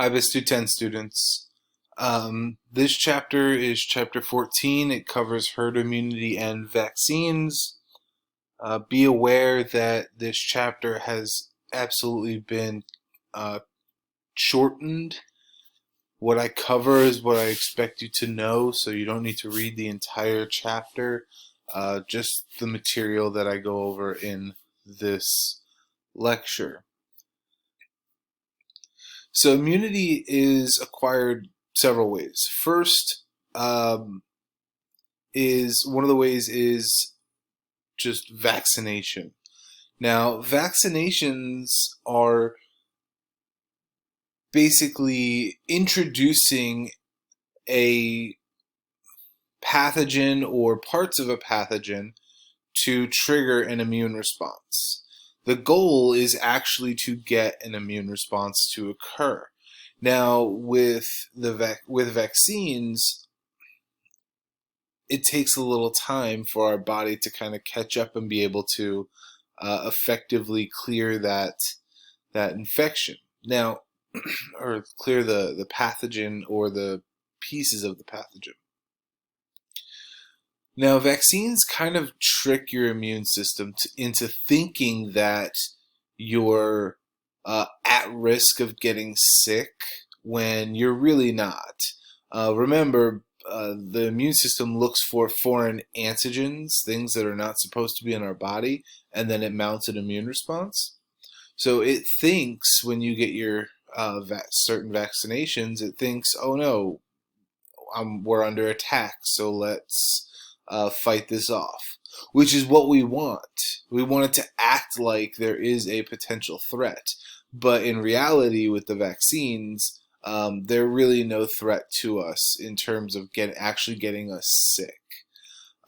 Hi, BISC 210 students. This chapter is chapter 14. It covers herd immunity and vaccines. Be aware that this chapter has absolutely been uh, shortened. What I cover is what I expect you to know, so you don't need to read the entire chapter, just the material that I go over in this lecture. So immunity is acquired several ways. First, is one of the ways is just vaccination. Now, vaccinations are basically introducing a pathogen or parts of a pathogen to trigger an immune response. The goal is actually to get an immune response to occur. Now, with vaccines, it takes a little time for our body to kind of catch up and be able to effectively clear that infection. Now, or clear the pathogen or the pieces of the pathogen. Now, vaccines kind of trick your immune system into thinking that you're at risk of getting sick when you're really not. Remember, the immune system looks for foreign antigens, things that are not supposed to be in our body, and then it mounts an immune response. So it thinks when you get your certain vaccinations, it thinks, oh no, we're under attack, so let's fight this off, which is what we want. We want it to act like there is a potential threat. But in reality, with the vaccines, they're really no threat to us in terms of actually getting us sick.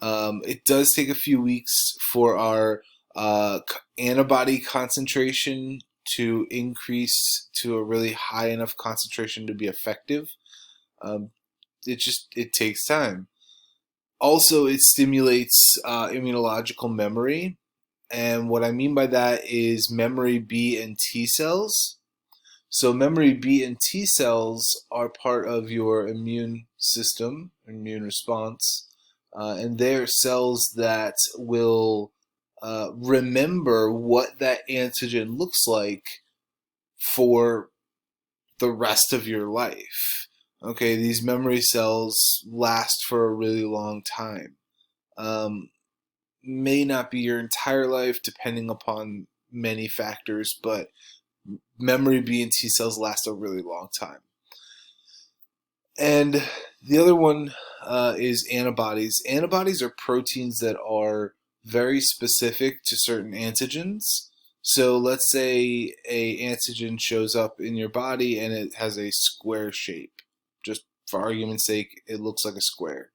It does take a few weeks for our antibody concentration to increase to a really high enough concentration to be effective. It takes time. Also, it stimulates immunological memory. And what I mean by that is memory B and T cells. So memory B and T cells are part of your immune system, immune response, and they are cells that will remember what that antigen looks like for the rest of your life. Okay, these memory cells last for a really long time. May not be your entire life, depending upon many factors, but memory B and T cells last a really long time. And the other one is antibodies. Antibodies are proteins that are very specific to certain antigens. So let's say a antigen shows up in your body and it has a square shape. Just for argument's sake, it looks like a square.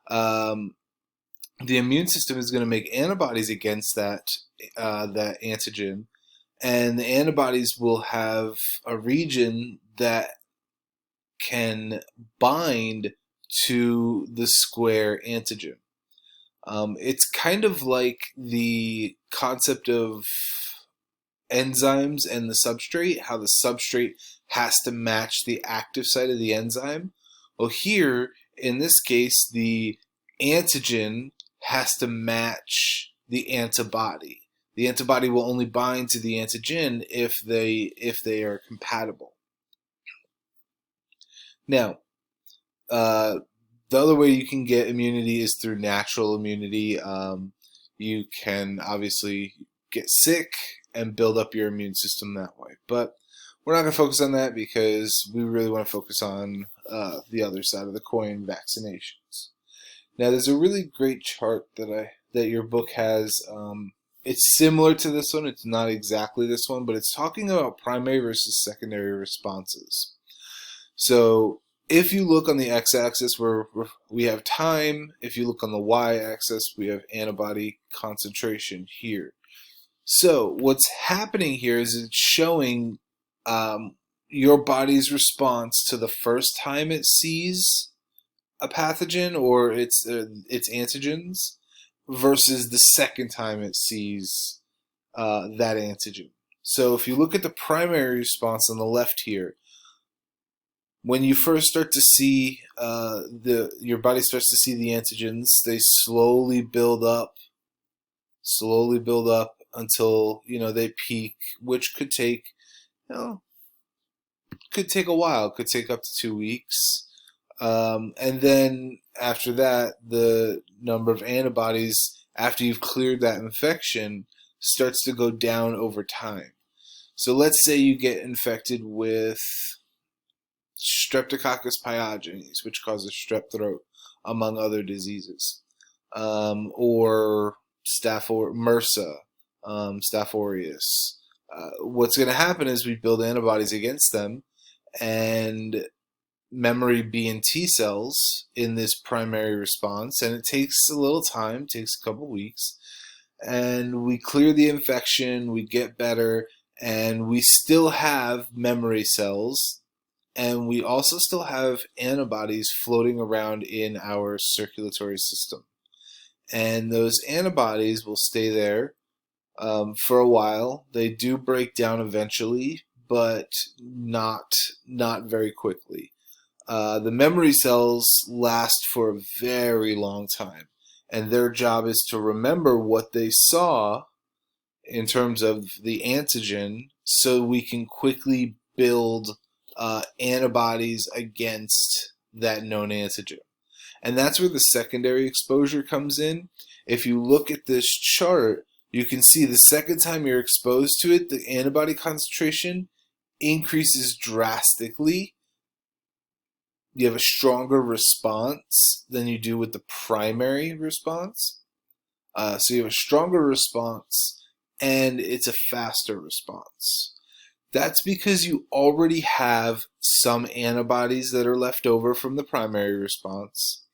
The immune system is going to make antibodies against that antigen, and the antibodies will have a region that can bind to the square antigen. It's kind of like the concept of enzymes and the substrate, how the substrate has to match the active site of the enzyme. Well, here, in this case, the antigen has to match the antibody. The antibody will only bind to the antigen if they are compatible. Now, the other way you can get immunity is through natural immunity. You can obviously get sick and build up your immune system that way. But we're not going to focus on that because we really want to focus on the other side of the coin, vaccinations. Now, there's a really great chart that your book has. It's similar to this one. It's not exactly this one, but it's talking about primary versus secondary responses. So if you look on the x-axis where we have time, if you look on the y-axis, we have antibody concentration here. So what's happening here is it's showing your body's response to the first time it sees a pathogen or its antigens versus the second time it sees that antigen. So if you look at the primary response on the left here, When you first start to see your body starts to see the antigens, they slowly build up until they peak, which you know could take a while, could take up to 2 weeks. And then after that, the number of antibodies after you've cleared that infection starts to go down over time. So let's say you get infected with Streptococcus pyogenes, which causes strep throat, among other diseases, or MRSA, Staph aureus. What's going to happen is we build antibodies against them, and memory B and T cells in this primary response, and it takes a little time, takes a couple weeks, and we clear the infection, we get better, and we still have memory cells, and we also still have antibodies floating around in our circulatory system. And those antibodies will stay there for a while. They do break down eventually, but not very quickly. The memory cells last for a very long time, and their job is to remember what they saw in terms of the antigen, so we can quickly build antibodies against that known antigen. And that's where the secondary exposure comes in. If you look at this chart, you can see the second time you're exposed to it, the antibody concentration increases drastically. You have a stronger response than you do with the primary response. So you have a stronger response, and it's a faster response. That's because you already have some antibodies that are left over from the primary response.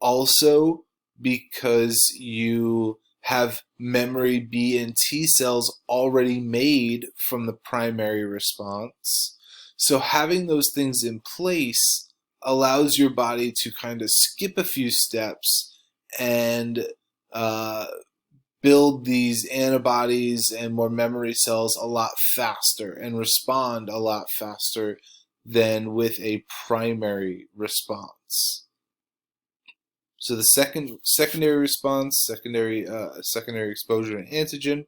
Also, because you have memory B and T cells already made from the primary response. So having those things in place allows your body to kind of skip a few steps and build these antibodies and more memory cells a lot faster and respond a lot faster than with a primary response. So the secondary response, secondary exposure to antigen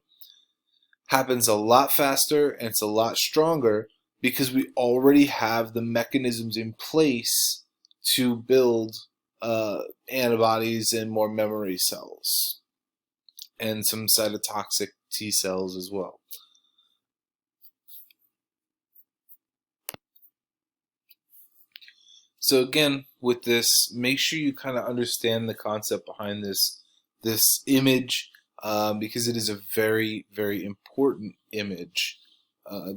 happens a lot faster, and it's a lot stronger because we already have the mechanisms in place to build antibodies and more memory cells, and some cytotoxic T cells as well. So again, with this, make sure you kind of understand the concept behind this image, because it is a very, very important image,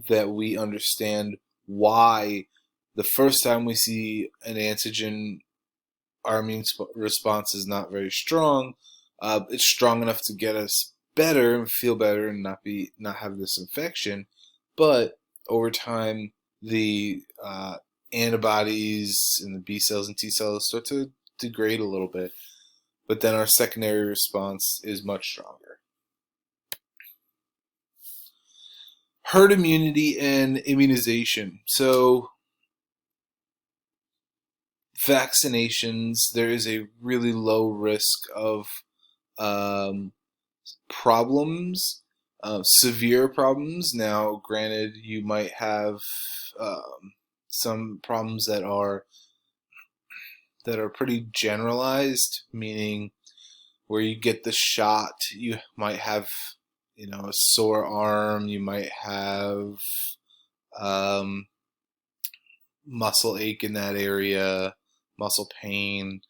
that we understand why the first time we see an antigen, our immune response is not very strong. It's strong enough to get us better and feel better and not have this infection, but over time the antibodies and the B cells and T cells start to degrade a little bit, but then our secondary response is much stronger. Herd immunity and immunization. So vaccinations, there is a really low risk of problems, severe problems. Now, granted, you might have some problems that are pretty generalized, meaning where you get the shot, you might have a sore arm, you might have muscle ache in that area, muscle pain.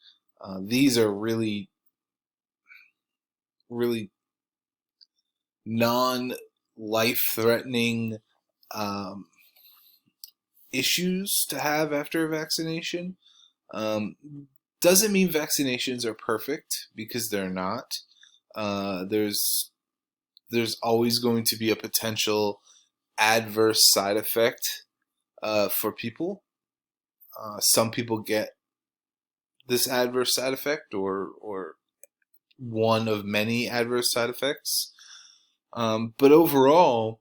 These are really non-life-threatening issues to have after a vaccination. Doesn't mean vaccinations are perfect, because they're not. There's always going to be a potential adverse side effect for people. Some people get this adverse side effect, or one of many adverse side effects. But overall,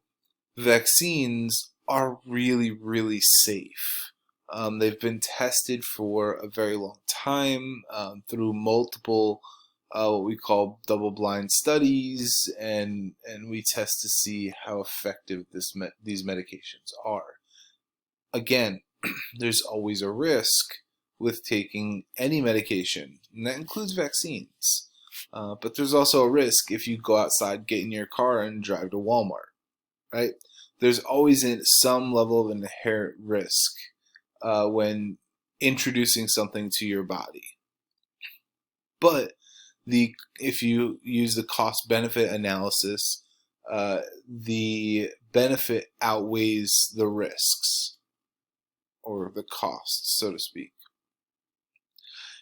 vaccines are really, really safe. They've been tested for a very long time through multiple what we call double-blind studies, and we test to see how effective these medications are. Again, there's always a risk with taking any medication, and that includes vaccines. But there's also a risk if you go outside, get in your car, and drive to Walmart, right? There's always some level of inherent risk when introducing something to your body. But if you use the cost-benefit analysis, the benefit outweighs the risks, or the costs, so to speak.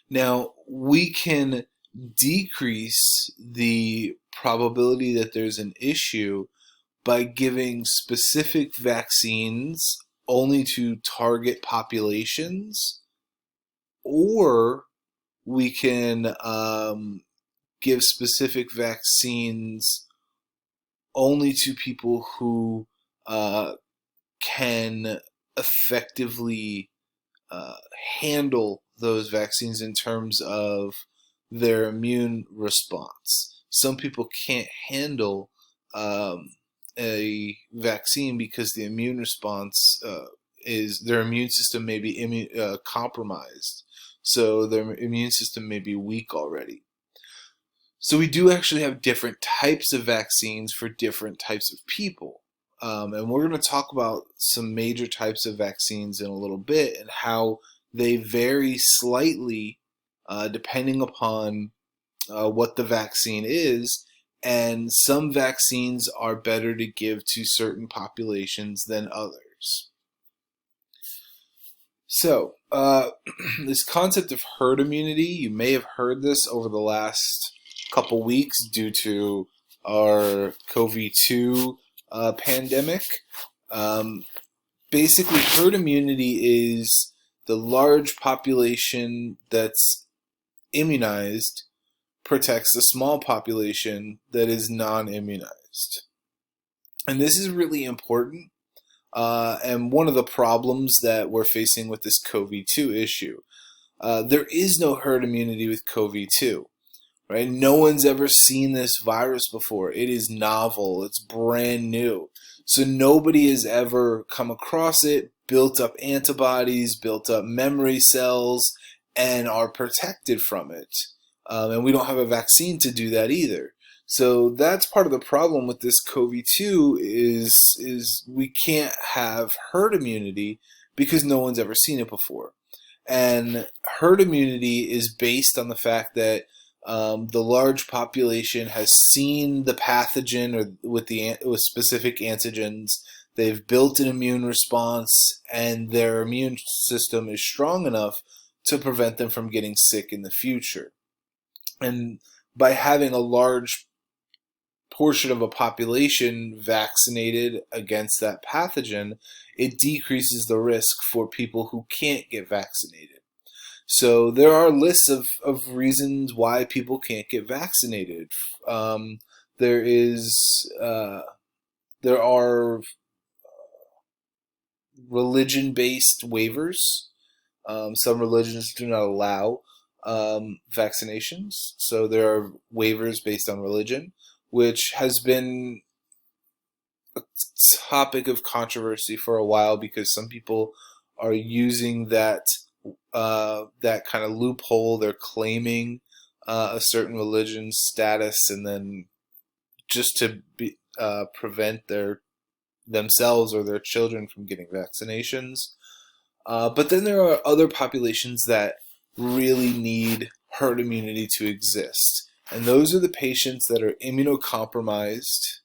Now, we can decrease the probability that there's an issue by giving specific vaccines only to target populations, or we can give specific vaccines only to people who can effectively handle those vaccines in terms of their immune response. Some people can't handle a vaccine because the immune response their immune system may be compromised, so their immune system may be weak already. So we do actually have different types of vaccines for different types of people. And we're going to talk about some major types of vaccines in a little bit and how they vary slightly depending upon what the vaccine is. And some vaccines are better to give to certain populations than others. So, this concept of herd immunity, you may have heard this over the last couple weeks due to our COVID-2 pandemic. Basically, herd immunity is the large population that's immunized protects a small population that is non-immunized. And this is really important, and one of the problems that we're facing with this COVID-2 issue. There is no herd immunity with COVID-2. Right? No one's ever seen this virus before. It is novel. It's brand new. So nobody has ever come across it, built up antibodies, built up memory cells, and are protected from it. And we don't have a vaccine to do that either. So that's part of the problem with this COVID-2 is we can't have herd immunity because no one's ever seen it before. And herd immunity is based on the fact that the large population has seen the pathogen or with specific antigens. They've built an immune response, and their immune system is strong enough to prevent them from getting sick in the future. And by having a large portion of a population vaccinated against that pathogen, it decreases the risk for people who can't get vaccinated. So there are lists of reasons why people can't get vaccinated. There are religion-based waivers. Some religions do not allow vaccinations, so there are waivers based on religion, which has been a topic of controversy for a while because some people are using that kind of loophole. They're claiming a certain religion's status, and then just to prevent themselves or their children from getting vaccinations. But then there are other populations that really need herd immunity to exist, and those are the patients that are immunocompromised,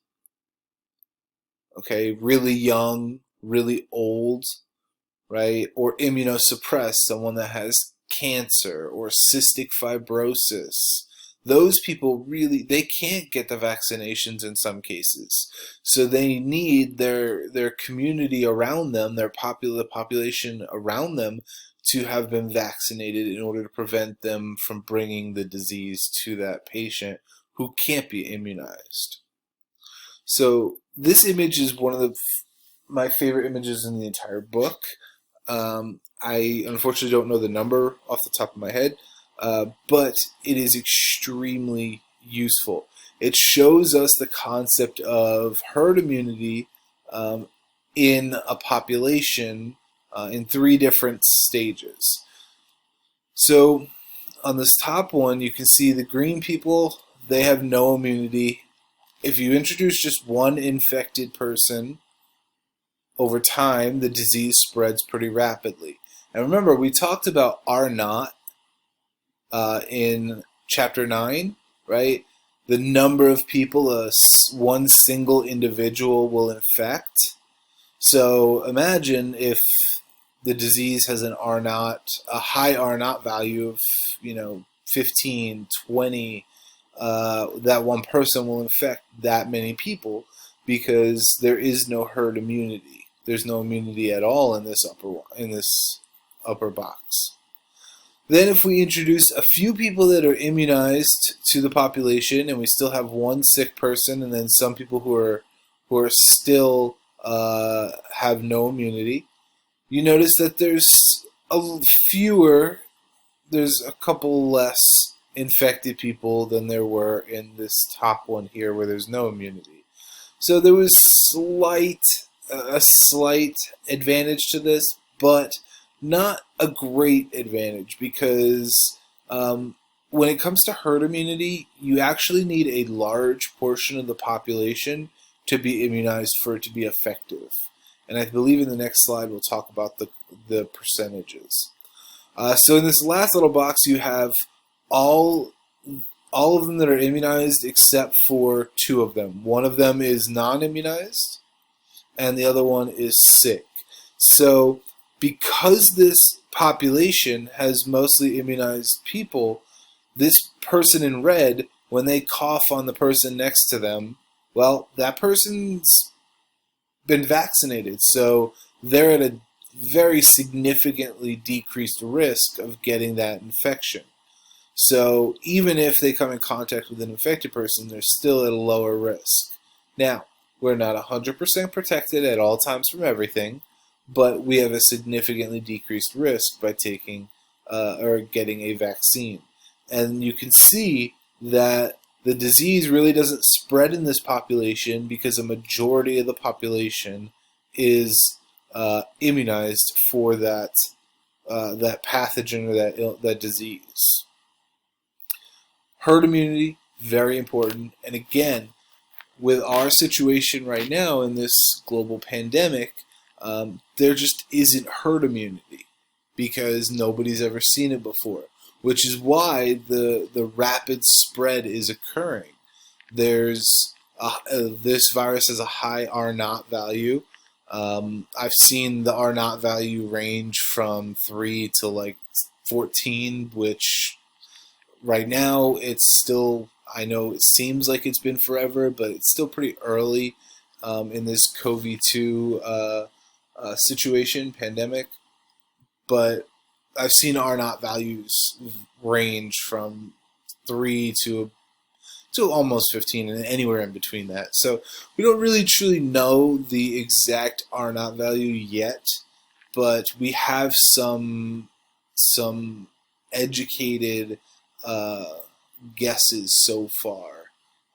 okay, really young, really old, right, or immunosuppressed, someone that has cancer or cystic fibrosis. Those people they can't get the vaccinations in some cases. So they need their community around them, their population around them, to have been vaccinated in order to prevent them from bringing the disease to that patient who can't be immunized. So this image is one of my favorite images in the entire book. I unfortunately don't know the number off the top of my head, but it is extremely useful. It shows us the concept of herd immunity um, in a population in three different stages. So on this top one, you can see the green people, they have no immunity. If you introduce just one infected person, over time, the disease spreads pretty rapidly. And remember, we talked about R naught in chapter 9, right? The number of people one single individual will infect. So imagine if the disease has an R naught, a high R naught value of, 15, 20, that one person will infect that many people because there is no herd immunity. There's no immunity at all in this upper box. Then if we introduce a few people that are immunized to the population and we still have one sick person and then some people who are still have no immunity, you notice that there's a couple less infected people than there were in this top one here where there's no immunity. So there was a slight advantage to this, but not a great advantage because when it comes to herd immunity, you actually need a large portion of the population to be immunized for it to be effective. And I believe in the next slide we'll talk about the percentages. So in this last little box you have all of them that are immunized except for two of them. One of them is non-immunized and the other one is sick. So because this population has mostly immunized people, this person in red, when they cough on the person next to them, well, that person's been vaccinated, so they're at a very significantly decreased risk of getting that infection. So even if they come in contact with an infected person, they're still at a lower risk. Now, we're not 100% protected at all times from everything, but we have a significantly decreased risk by taking or getting a vaccine. And you can see that the disease really doesn't spread in this population because a majority of the population is immunized for that pathogen or that disease. Herd immunity, very important. And again, with our situation right now in this global pandemic, there just isn't herd immunity because nobody's ever seen it before, which is why the rapid spread is occurring. There's this virus has a high R naught value. I've seen the R naught value range from 3 to like 14, which right now it's still, I know it seems like it's been forever, but it's still pretty early in this COVID-2 situation, pandemic. But I've seen R naught values range from 3 to almost 15 and anywhere in between that. So we don't really truly know the exact R naught value yet, but we have some educated guesses so far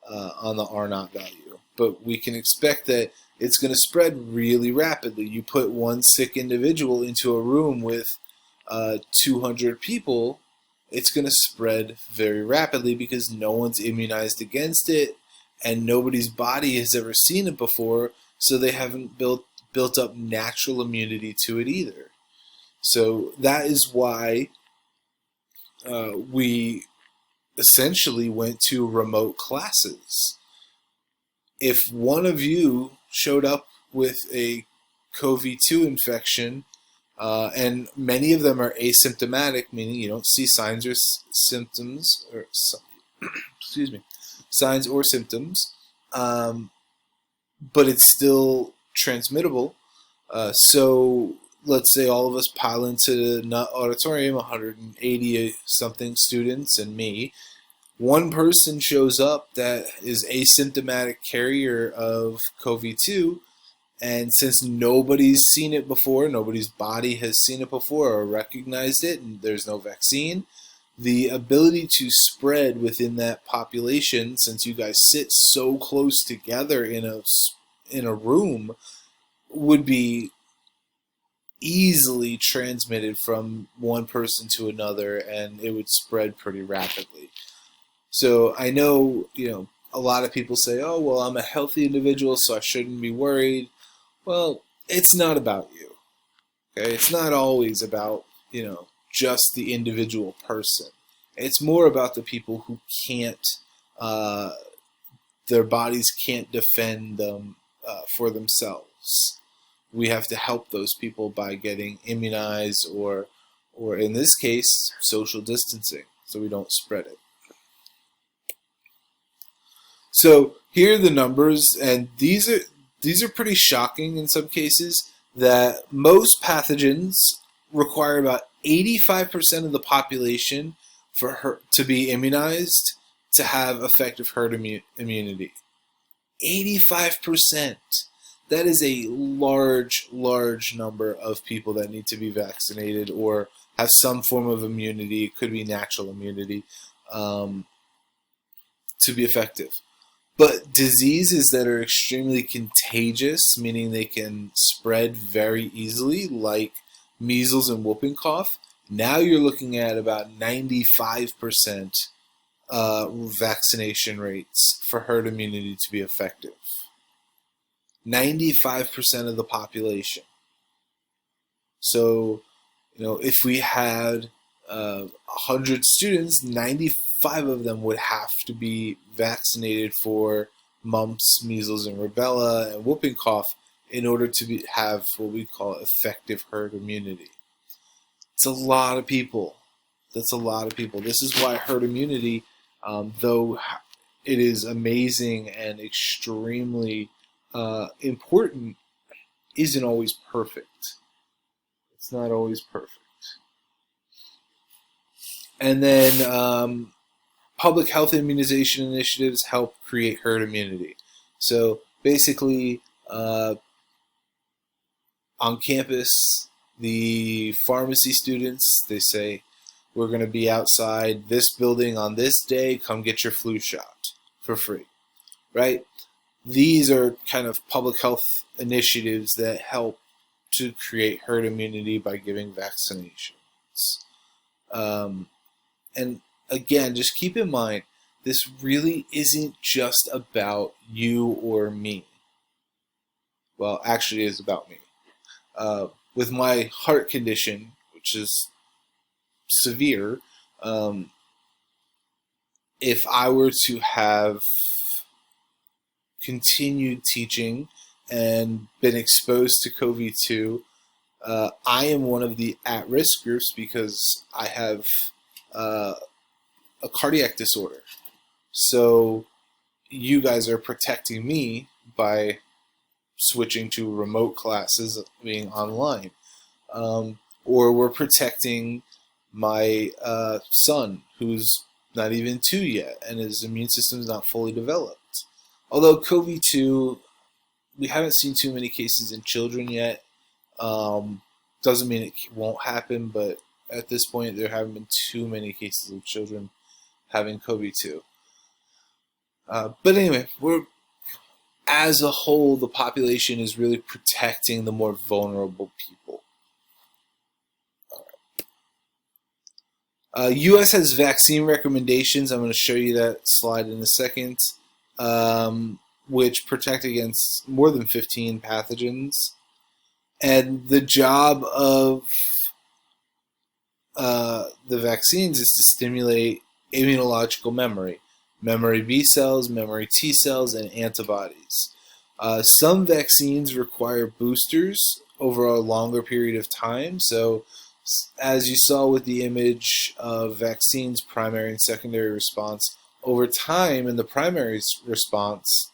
on the R naught value. But we can expect that it's going to spread really rapidly. You put one sick individual into a room with 200 people, it's going to spread very rapidly because no one's immunized against it and nobody's body has ever seen it before, so they haven't built up natural immunity to it either. So that is why we essentially went to remote classes. If one of you showed up with a COVID-2 infection, and many of them are asymptomatic, meaning you don't see signs or symptoms, or excuse me, signs or symptoms, but it's still transmittable. So let's say all of us pile into the auditorium, 180 something students and me. One person shows up that is asymptomatic carrier of COVID-2, And since nobody's seen it before, nobody's body has seen it before or recognized it, and there's no vaccine, the ability to spread within that population, since you guys sit so close together in a room, would be easily transmitted from one person to another, and it would spread pretty rapidly. So I know, a lot of people say, oh, well, I'm a healthy individual, so I shouldn't be worried. Well, it's not about you. Okay? It's not always about, just the individual person. It's more about the people who can't, their bodies can't defend them for themselves. We have to help those people by getting immunized or in this case, social distancing, so we don't spread it. So here are the numbers, and these are pretty shocking in some cases, that most pathogens require about 85% of the population to be immunized to have effective herd immunity. 85%. That is a large, large number of people that need to be vaccinated or have some form of immunity. It could be natural immunity to be effective. But diseases that are extremely contagious, meaning they can spread very easily, like measles and whooping cough, now you're looking at about 95% vaccination rates for herd immunity to be effective. 95% of the population. So, if we had 100 students, 95 of them would have to be vaccinated for mumps, measles, and rubella, and whooping cough in order to have what we call effective herd immunity. It's a lot of people. That's a lot of people. This is why herd immunity, though it is amazing and extremely important, isn't always perfect. It's not always perfect. And then public health immunization initiatives help create herd immunity. So basically, on campus, the pharmacy students, they say, we're going to be outside this building on this day, come get your flu shot for free, right? These are kind of public health initiatives that help to create herd immunity by giving vaccinations. And again, just keep in mind, this really isn't just about you or me. Well, actually, it is about me. With my heart condition, which is severe, if I were to have continued teaching and been exposed to COVID-2, I am one of the at-risk groups because I have a cardiac disorder. So you guys are protecting me by switching to remote classes, being online. Or we're protecting my son, who's not even 2 yet, and his immune system is not fully developed. Although COVID-2, we haven't seen too many cases in children yet. Doesn't mean it won't happen, but at this point, there haven't been too many cases of children having COVID-2. But anyway, as a whole, the population is really protecting the more vulnerable people. U.S. has vaccine recommendations. I'm going to show you that slide in a second, which protect against more than 15 pathogens. And the job of the vaccines is to stimulate immunological memory B cells, memory T cells, and antibodies. Some vaccines require boosters over a longer period of time. So as you saw with the image of vaccines, primary and secondary response, over time in the primary response,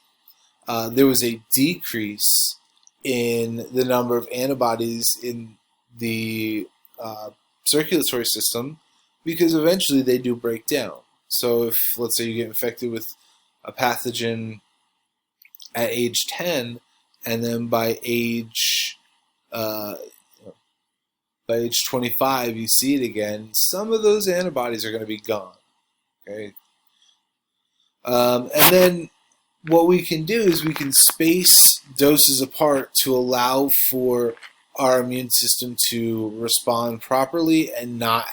there was a decrease in the number of antibodies in the circulatory system because eventually they do break down. So if, let's say, you get infected with a pathogen at age 10 and then by age 25, you see it again. Some of those antibodies are going to be gone. Okay, and then what we can do is we can space doses apart to allow for our immune system to respond properly and not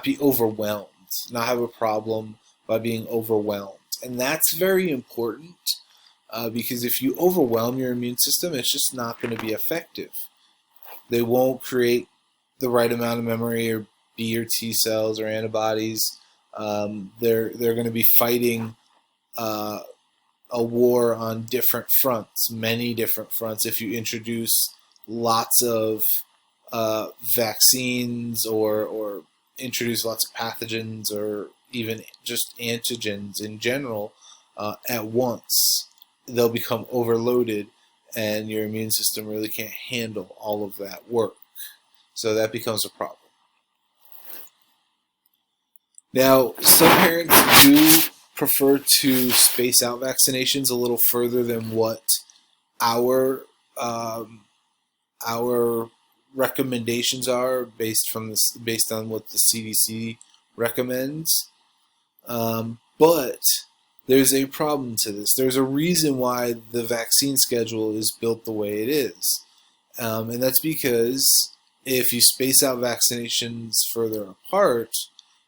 be overwhelmed, not have a problem by being overwhelmed. And that's very important because if you overwhelm your immune system, it's just not going to be effective. They won't create the right amount of memory or B or T cells or antibodies. They're going to be fighting a war on different fronts, many different fronts. If you introduce lots of vaccines or introduce lots of pathogens or even just antigens in general at once, they'll become overloaded and your immune system really can't handle all of that work. So that becomes a problem. Now, some parents do prefer to space out vaccinations a little further than what our recommendations are based on what the CDC recommends. But there's a problem to this. There's a reason why the vaccine schedule is built the way it is. And that's because if you space out vaccinations further apart,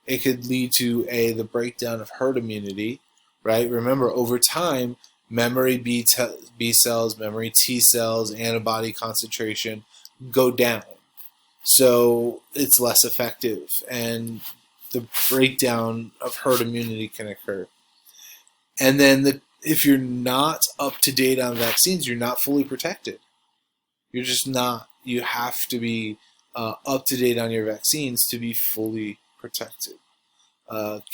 it could lead to the breakdown of herd immunity, right? Remember, over time, memory B cells, memory T cells, antibody concentration go down. So it's less effective, and the breakdown of herd immunity can occur. And then if you're not up to date on vaccines, you're not fully protected. You're just not. You have to be up to date on your vaccines to be fully protected.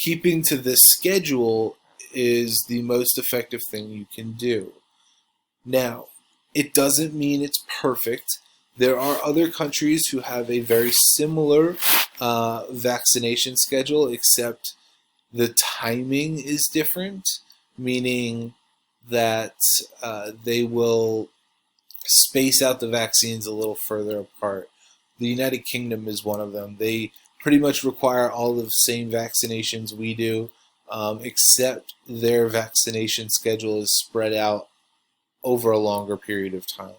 Keeping to this schedule is the most effective thing you can do. Now, it doesn't mean it's perfect. There are other countries who have a very similar vaccination schedule, except the timing is different, meaning that they will space out the vaccines a little further apart. The United Kingdom is one of them. They pretty much require all of the same vaccinations we do, except their vaccination schedule is spread out over a longer period of time.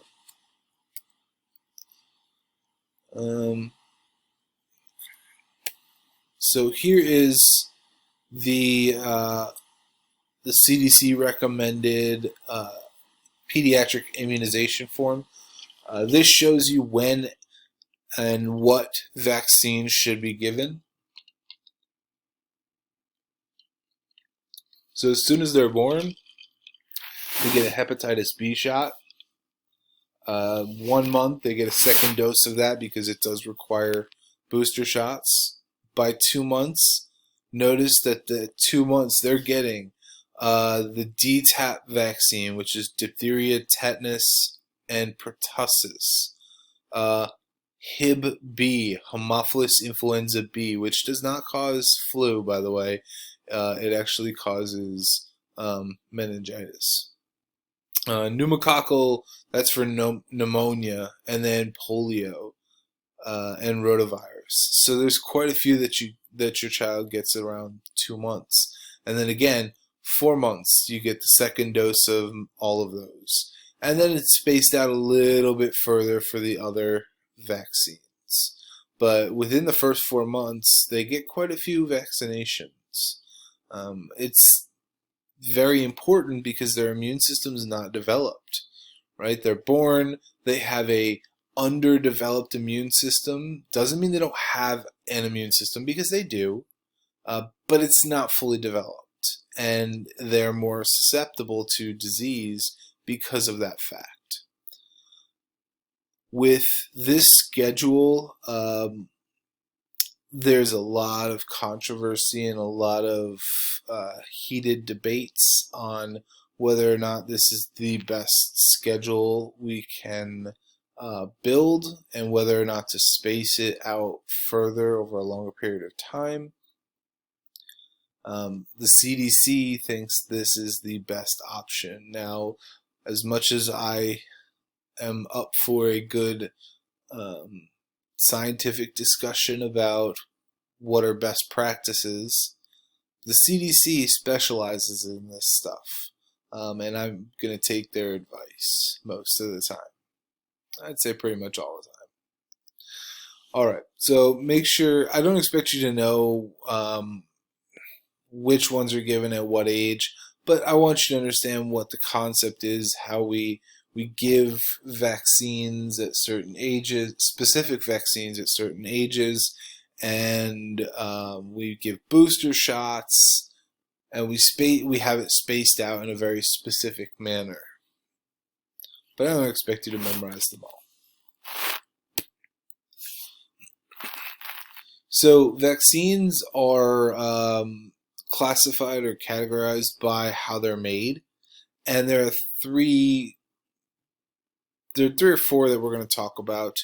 So here is the CDC recommended pediatric immunization form. This shows you when and what vaccines should be given. So as soon as they're born, they get a hepatitis B shot. 1 month, they get a second dose of that because it does require booster shots. By 2 months, notice that the 2 months they're getting the DTaP vaccine, which is diphtheria, tetanus, and pertussis. Hib B, Haemophilus influenza B, which does not cause flu, by the way. It actually causes meningitis. Pneumococcal, that's for pneumonia, and then polio and rotavirus. So there's quite a few that your child gets around 2 months, and then again 4 months you get the second dose of all of those, and then it's spaced out a little bit further for the other vaccines. But within the first 4 months, they get quite a few vaccinations. It's very important because their immune system is not developed, right? They're born, they have a underdeveloped immune system. Doesn't mean they don't have an immune system, because they do, but it's not fully developed, and they're more susceptible to disease because of that fact. With this schedule, there's a lot of controversy and a lot of heated debates on whether or not this is the best schedule we can build, and whether or not to space it out further over a longer period of time. The CDC thinks this is the best option. Now, as much as I am up for a good scientific discussion about what are best practices, the CDC specializes in this stuff, and I'm going to take their advice most of the time. I'd say pretty much all the time. Alright, so make sure, I don't expect you to know which ones are given at what age, but I want you to understand what the concept is, how we give vaccines at certain ages, specific vaccines at certain ages, and we give booster shots, and we have it spaced out in a very specific manner. But I don't expect you to memorize them all. So vaccines are classified or categorized by how they're made, and there are three or four that we're going to talk about.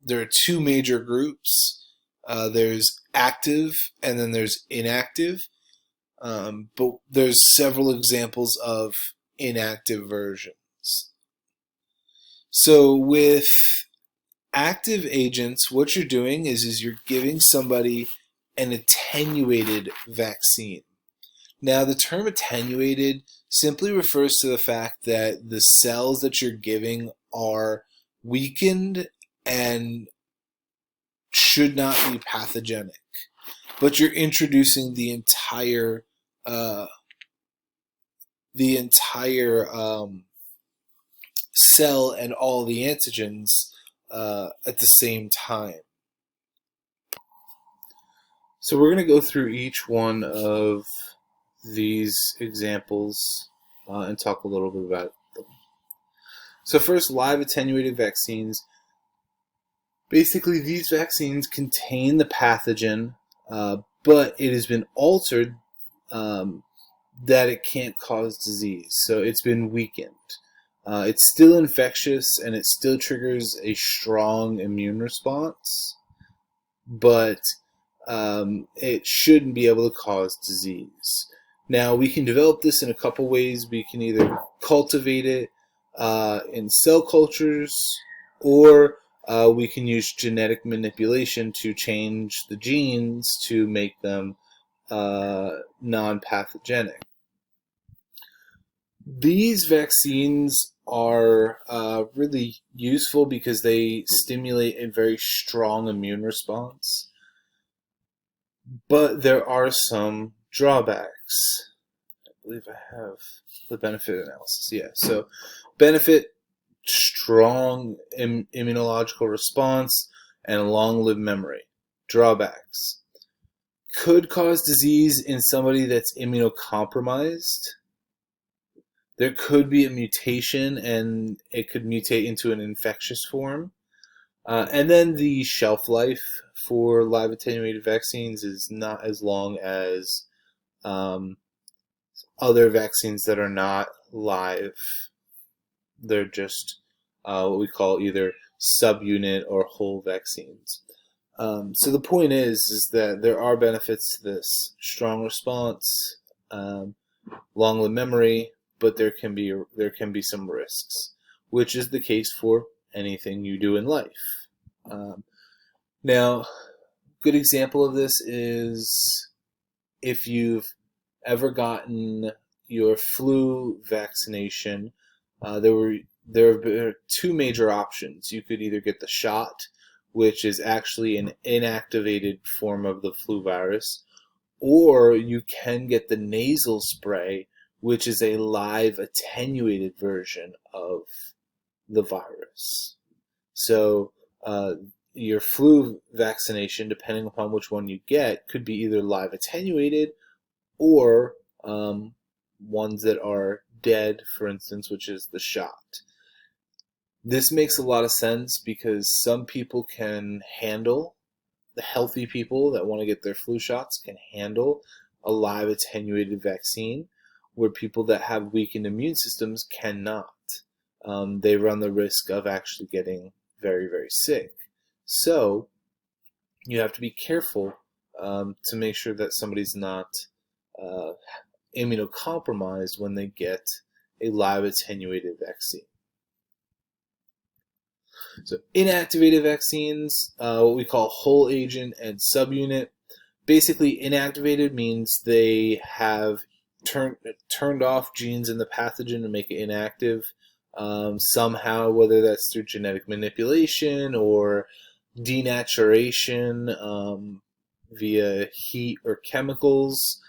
There are two major groups. There's active and then there's inactive, but there's several examples of inactive versions. So with active agents, what you're doing is you're giving somebody an attenuated vaccine. Now, the term attenuated simply refers to the fact that the cells that you're giving are weakened and should not be pathogenic, but you're introducing the entire cell and all the antigens at the same time. So we're going to go through each one of these examples and talk a little bit about them. So first, live attenuated vaccines. Basically, these vaccines contain the pathogen, but it has been altered that it can't cause disease. So it's been weakened. It's still infectious and it still triggers a strong immune response, but it shouldn't be able to cause disease. Now, we can develop this in a couple ways. We can either cultivate it in cell cultures, or we can use genetic manipulation to change the genes to make them non-pathogenic. These vaccines are really useful because they stimulate a very strong immune response. But there are some drawbacks. I believe I have the benefit analysis. Yeah, so benefit, strong immunological response, and long-lived memory. Drawbacks. Could cause disease in somebody that's immunocompromised. There could be a mutation, and it could mutate into an infectious form. And then the shelf life for live attenuated vaccines is not as long as other vaccines that are not live. They're just what we call either subunit or whole vaccines. So the point is that there are benefits to this: strong response, long-lived memory, but there can be some risks, which is the case for anything you do in life. Now, good example of this is if you've ever gotten your flu vaccination. There are two major options. You could either get the shot, which is actually an inactivated form of the flu virus, or you can get the nasal spray, which is a live attenuated version of the virus. So your flu vaccination, depending upon which one you get, could be either live attenuated or ones that are dead, for instance, which is the shot. This makes a lot of sense because some people can handle, the healthy people that want to get their flu shots can handle a live attenuated vaccine, where people that have weakened immune systems cannot. They run the risk of actually getting very, very sick. So you have to be careful to make sure that somebody's not uh, immunocompromised when they get a live attenuated vaccine. So inactivated vaccines, what we call whole agent and subunit. Basically, inactivated means they have turned off genes in the pathogen to make it inactive somehow, whether that's through genetic manipulation or denaturation via heat or chemicals,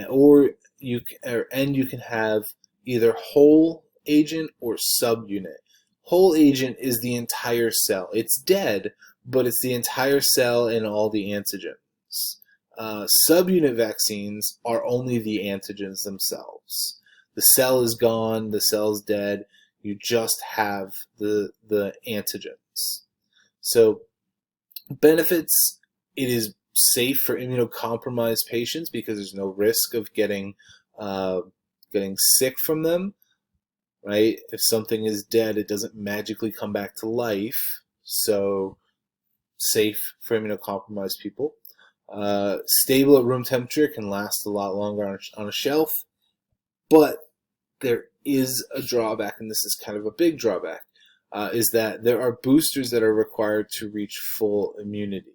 or you can have either whole agent or subunit. Whole agent is the entire cell. It's dead, but it's the entire cell and all the antigens. Subunit vaccines are only the antigens themselves. The cell is gone, the cell's dead, you just have the antigens. So benefits, it is safe for immunocompromised patients because there's no risk of getting sick from them, right? If something is dead, it doesn't magically come back to life, so safe for immunocompromised people. Stable at room temperature, can last a lot longer on a shelf, but there is a drawback, and this is kind of a big drawback, is that there are boosters that are required to reach full immunity.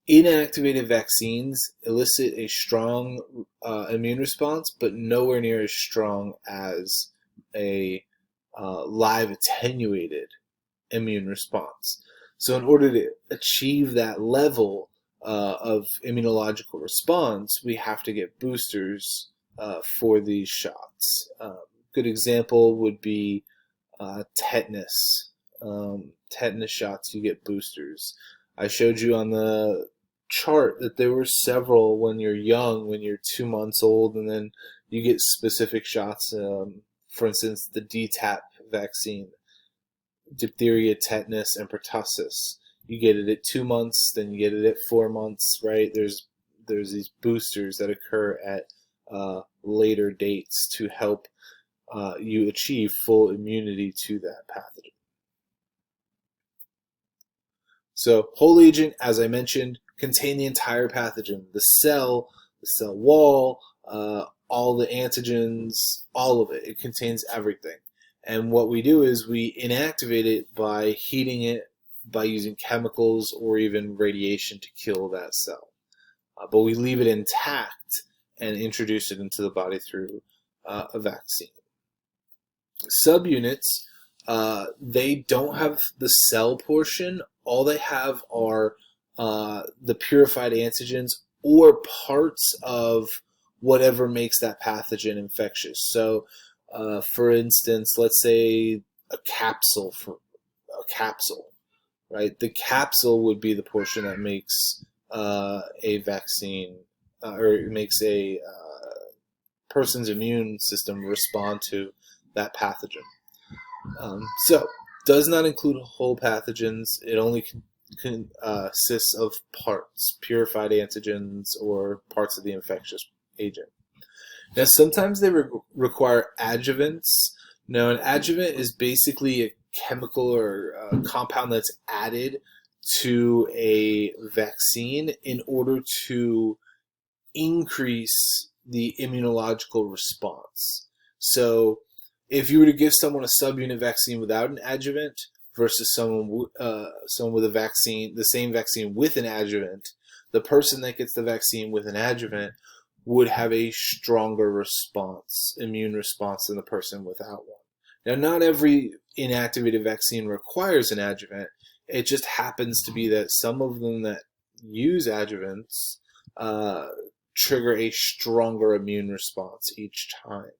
Inactivated vaccines elicit a strong immune response, but nowhere near as strong as a live attenuated immune response. So in order to achieve that level of immunological response, we have to get boosters for these shots. Good example would be tetanus. Tetanus shots, you get boosters. I showed you on the chart that there were several when you're young, when you're 2 months old, and then you get specific shots. For instance, the DTaP vaccine, diphtheria, tetanus, and pertussis. You get it at 2 months, then you get it at 4 months, right? There's these boosters that occur at later dates to help you achieve full immunity to that pathogen. So whole agent, as I mentioned, contain the entire pathogen, the cell wall, all the antigens, all of it. It contains everything. And what we do is we inactivate it by heating it, by using chemicals or even radiation to kill that cell. But we leave it intact and introduce it into the body through a vaccine. Subunits, they don't have the cell portion. All they have are the purified antigens or parts of whatever makes that pathogen infectious. So, for instance, let's say a capsule, right? The capsule would be the portion that makes a vaccine or makes a person's immune system respond to that pathogen. So, does not include whole pathogens. It only consists of parts, purified antigens, or parts of the infectious agent. Now, sometimes they require adjuvants. Now, an adjuvant is basically a chemical or a compound that's added to a vaccine in order to increase the immunological response. So, if you were to give someone a subunit vaccine without an adjuvant versus someone with a vaccine, the same vaccine with an adjuvant, the person that gets the vaccine with an adjuvant would have a stronger response, immune response, than the person without one. Now, not every inactivated vaccine requires an adjuvant. It just happens to be that some of them that use adjuvants trigger a stronger immune response each time.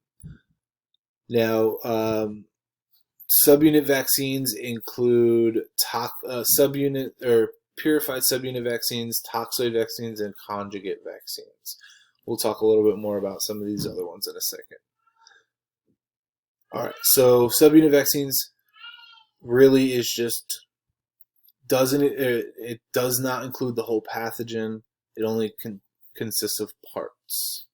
Now, subunit vaccines include subunit or purified subunit vaccines, toxoid vaccines, and conjugate vaccines. We'll talk a little bit more about some of these other ones in a second. All right, so subunit vaccines really is just it does not include the whole pathogen. It only consists of parts.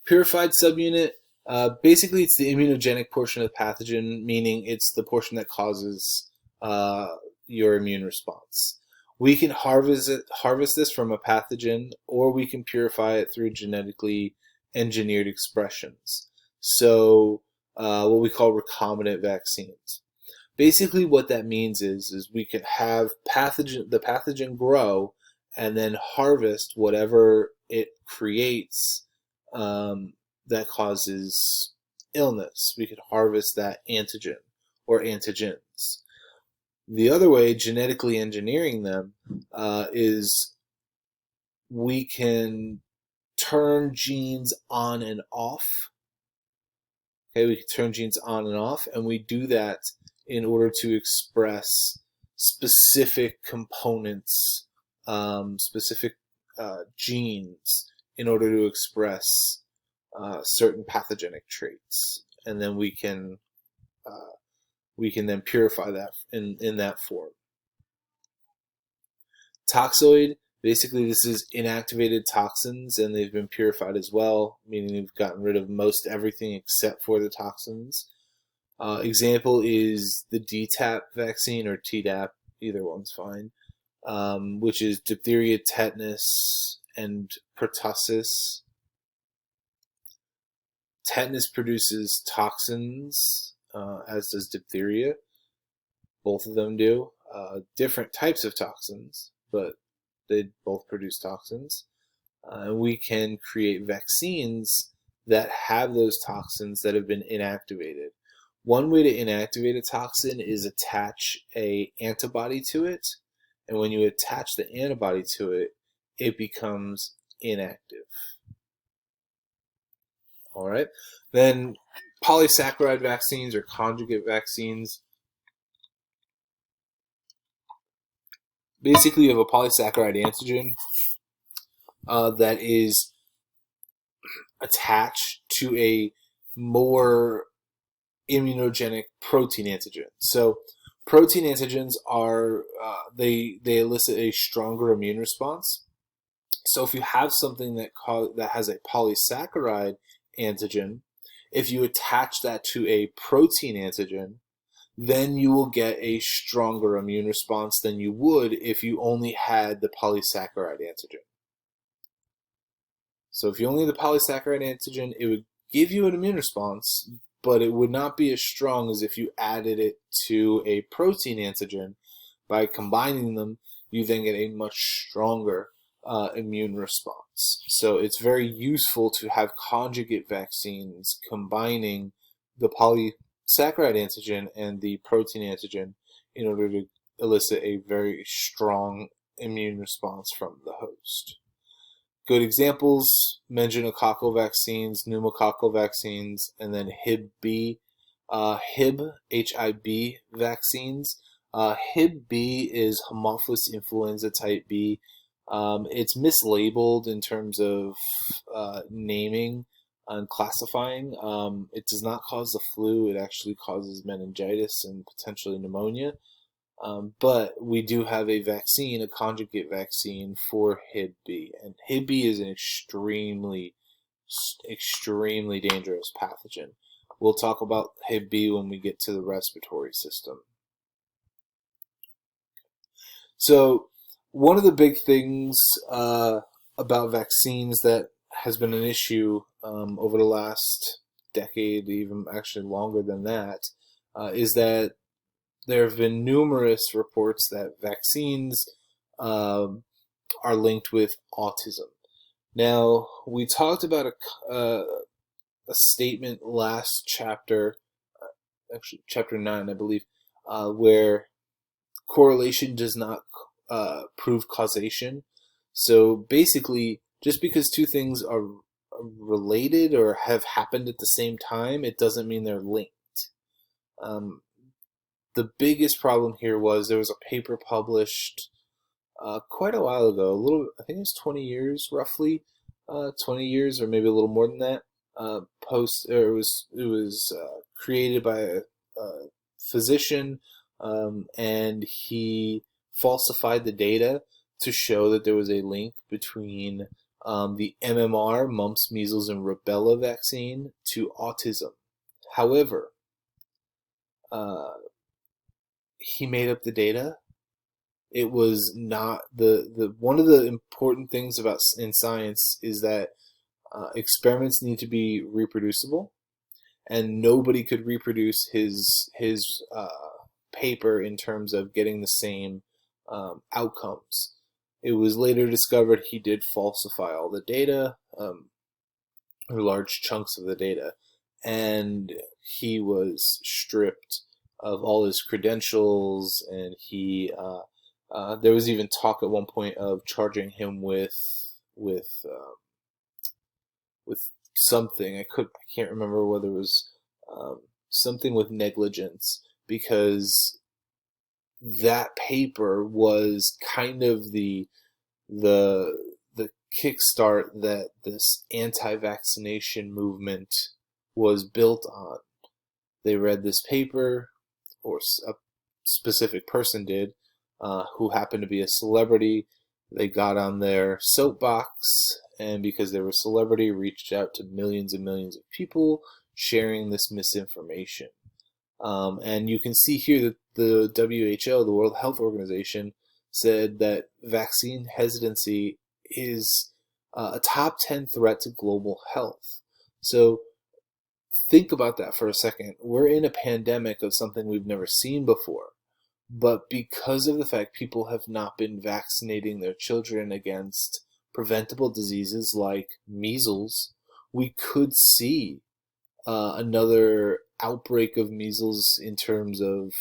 Purified subunit, basically it's the immunogenic portion of the pathogen, meaning it's the portion that causes your immune response. We can harvest this from a pathogen, or we can purify it through genetically engineered expressions. So, what we call recombinant vaccines. Basically, what that means is we can have the pathogen grow, and then harvest whatever it creates that causes illness. We could harvest that antigen or antigens. The other way, genetically engineering them, is we can turn genes on and off. Okay, we can turn genes on and off, and we do that in order to express specific components, specific genes, in order to express certain pathogenic traits, and then we can then purify that in that form. Toxoid, basically this is inactivated toxins, and they've been purified as well, meaning we've gotten rid of most everything except for the toxins. Example is the DTaP vaccine, or Tdap, either one's fine, which is diphtheria, tetanus, and pertussis. Tetanus produces toxins, as does diphtheria. Both of them do. Different types of toxins, but they both produce toxins. We can create vaccines that have those toxins that have been inactivated. One way to inactivate a toxin is attach an antibody to it, and when you attach the antibody to it, it becomes inactive. All right. Then polysaccharide vaccines or conjugate vaccines. Basically, you have a polysaccharide antigen that is attached to a more immunogenic protein antigen. So protein antigens are, they elicit a stronger immune response. So if you have something that has a polysaccharide antigen, if you attach that to a protein antigen, then you will get a stronger immune response than you would if you only had the polysaccharide antigen. So if you only had the polysaccharide antigen, it would give you an immune response, but it would not be as strong as if you added it to a protein antigen. By combining them, you then get a much stronger immune response. So it's very useful to have conjugate vaccines combining the polysaccharide antigen and the protein antigen in order to elicit a very strong immune response from the host. Good examples: meningococcal vaccines, pneumococcal vaccines, and then Hib-B, Hib vaccines. Hib-B is Haemophilus influenza type B. It's mislabeled in terms of naming and classifying. It does not cause the flu. It actually causes meningitis and potentially pneumonia. But we do have a vaccine, a conjugate vaccine for Hib-B. And Hib-B is an extremely dangerous pathogen. We'll talk about Hib-B when we get to the respiratory system. So one of the big things about vaccines that has been an issue over the last decade, even actually longer than that, is that there have been numerous reports that vaccines are linked with autism. Now, we talked about a statement last chapter, actually chapter 9, I believe, where correlation does not prove causation. So basically, just because two things are related or have happened at the same time, it doesn't mean they're linked. The biggest problem here was there was a paper published quite a while ago, I think it was 20 years roughly, 20 years or maybe a little more than that. It was created by a physician, and he falsified the data to show that there was a link between the MMR, mumps, measles, and rubella vaccine to autism. However, he made up the data, It was not the one of the important things about in science is that experiments need to be reproducible, and nobody could reproduce his paper in terms of getting the same outcomes. It was later discovered he did falsify all the data, or large chunks of the data, and he was stripped of all his credentials, and there was even talk at one point of charging him with something. I can't remember whether it was something with negligence, because that paper was kind of the the kickstart that this anti-vaccination movement was built on. They read this paper, or a specific person did, who happened to be a celebrity. They got on their soapbox, and because they were a celebrity, reached out to millions and millions of people sharing this misinformation. And you can see here that the WHO, the World Health Organization, said that vaccine hesitancy is a top 10 threat to global health. So think about that for a second. We're in a pandemic of something we've never seen before. But because of the fact people have not been vaccinating their children against preventable diseases like measles, we could see another outbreak of measles in terms of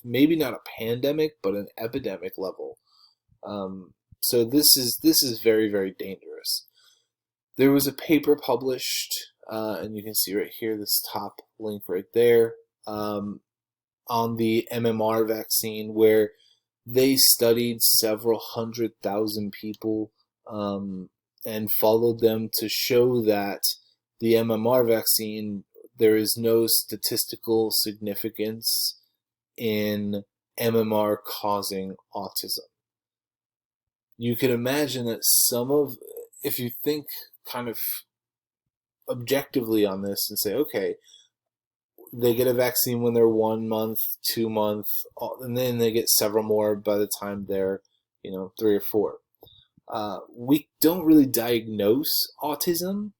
maybe not a pandemic, but an epidemic level. So this is very, very dangerous. There was a paper published, and you can see right here, this top link right there, on the MMR vaccine, where they studied several 100,000 people and followed them to show that the MMR vaccine, there is no statistical significance in MMR causing autism. You can imagine that if you think kind of objectively on this and say, okay, they get a vaccine when they're 1 month, 2 months, and then they get several more by the time they're, 3 or 4. We don't really diagnose autism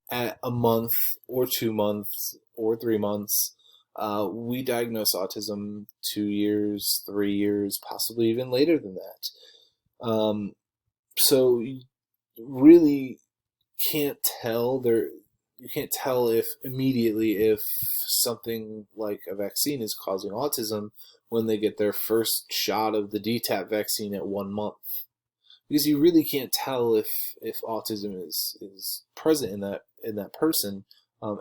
at a month or 2 months or 3 months. We diagnose autism 2 years, 3 years, possibly even later than that. So you really can't tell you can't tell if immediately if something like a vaccine is causing autism when they get their first shot of the DTaP vaccine at 1 month, because you really can't tell if autism is present in that person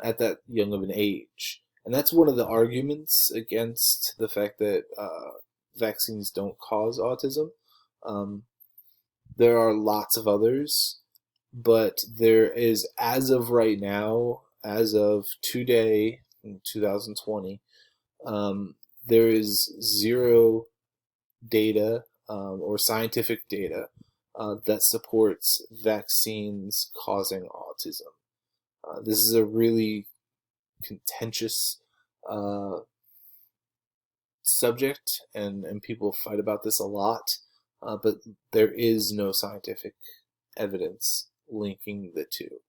at that young of an age. And that's one of the arguments against the fact that vaccines don't cause autism. There are lots of others, but there is, as of right now, as of today in 2020, there is zero data or scientific data that supports vaccines causing autism. This is a really contentious subject, and people fight about this a lot, but there is no scientific evidence linking the two.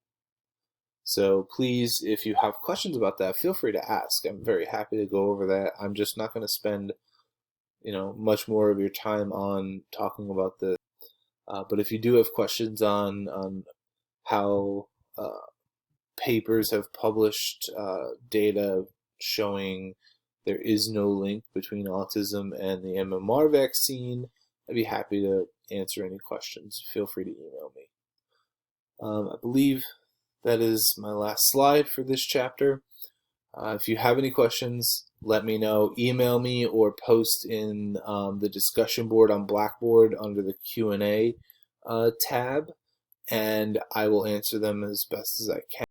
So please, if you have questions about that, feel free to ask. I'm very happy to go over that. I'm just not going to spend, much more of your time on talking about this. But if you do have questions on how papers have published data showing there is no link between autism and the MMR vaccine, I'd be happy to answer any questions. Feel free to email me. I believe that is my last slide for this chapter. If you have any questions, let me know. Email me or post in the discussion board on Blackboard under the Q&A tab, and I will answer them as best as I can.